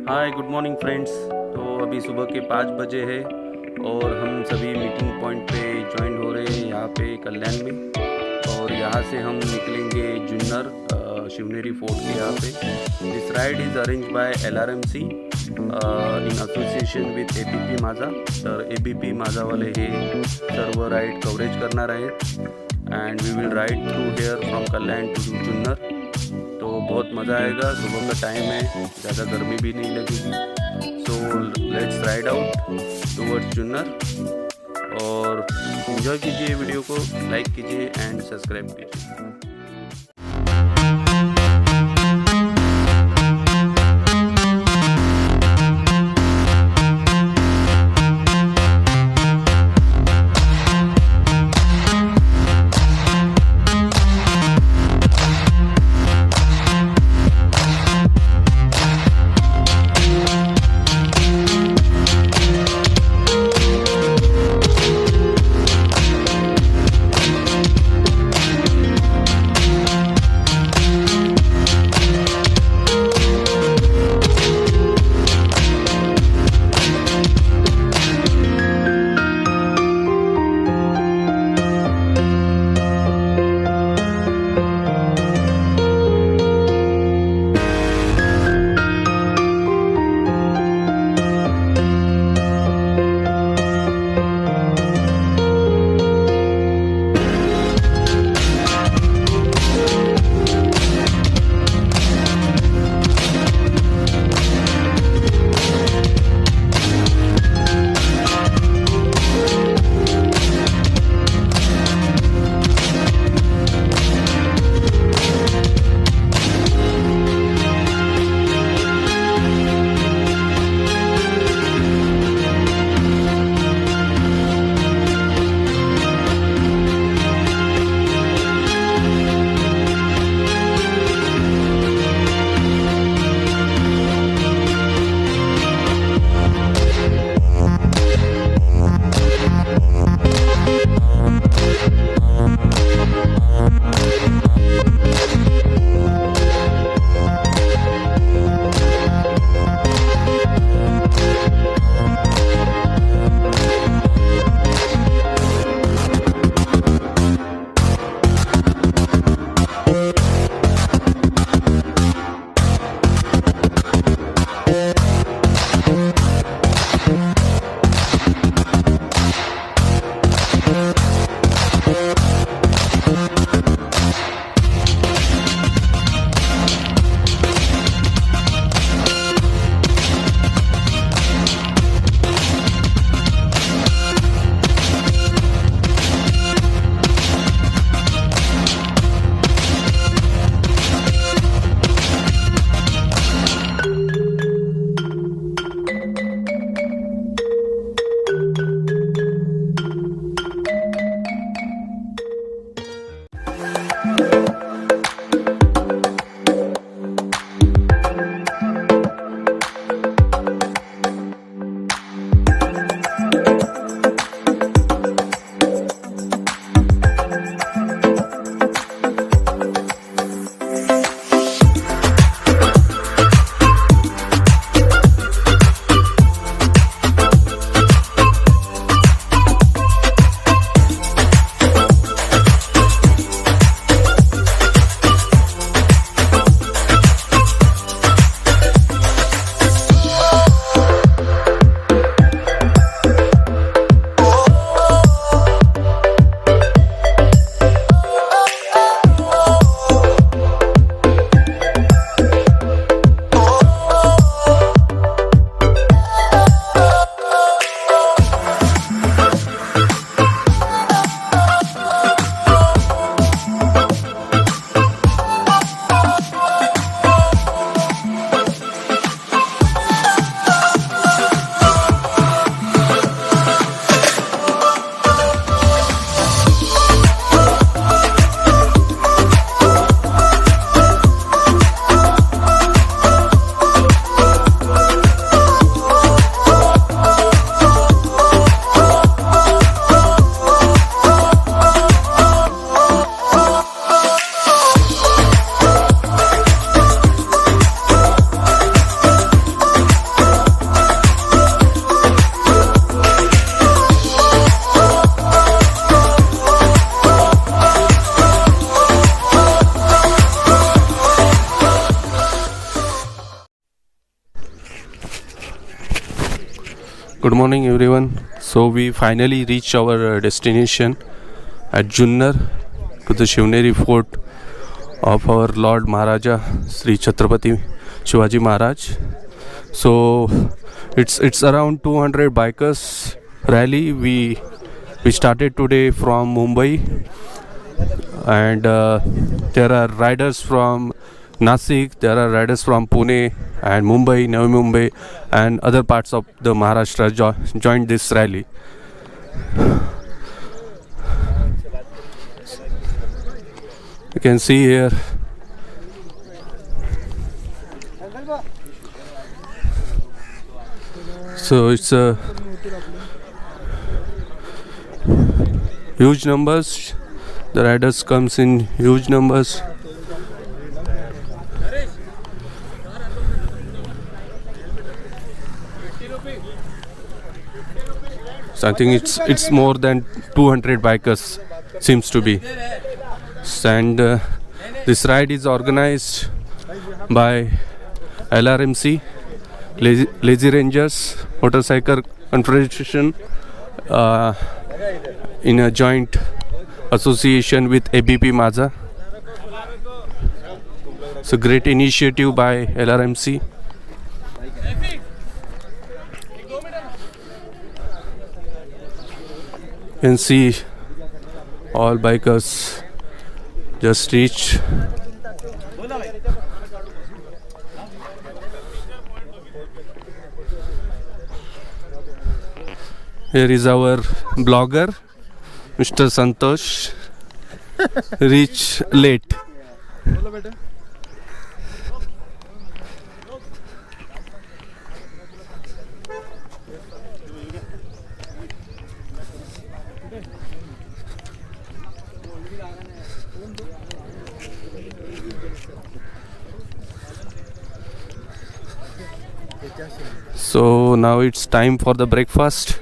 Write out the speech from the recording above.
Hi good morning friends. तो अभी सुबह के 5 बजे है और हम सभी मीटिंग पॉइंट पे ज्वाइन हो रहे हैं यहाँ पे कल्याण में। और यहाँ से हम निकलेंगे जुन्नर शिवनेरी फोर्ट के यहाँ पे। This ride is arrange by LRMC in association with ABP Majha. तर ABP माझावाले हे सर्व राईड कवरेज करणार आहेत and we will ride through here from Kalyan to Junnar. तो बहुत मज़ा आएगा। सुबह का टाइम है, ज़्यादा गर्मी भी नहीं लगेगी। So let's ride out towards Junnar और इन्जॉय कीजिए वीडियो को, लाइक कीजिए एंड सब्सक्राइब कीजिए। Good morning, everyone. So we finally reached our destination at Junnar to the Shivneri Fort of our Lord Maharaja Sri Chhatrapati Shivaji Maharaj. So it's around 200 bikers rally. We started today from Mumbai, and there are riders from Nasik, there are riders from Pune and Mumbai, Navi Mumbai, and other parts of the Maharashtra joined this rally. You can see here so it's a huge numbers. The riders comes in huge numbers. So I think it's more than 200 bikers seems to be. And this ride is organized by LRMC, Lazy Rangers Motorcycle Confederation, in a joint association with ABP Maza. It's a great initiative by LRMC. You can see all bikers just reached. Here is our blogger, Mr. Santosh, reach late. So now it's time for the breakfast.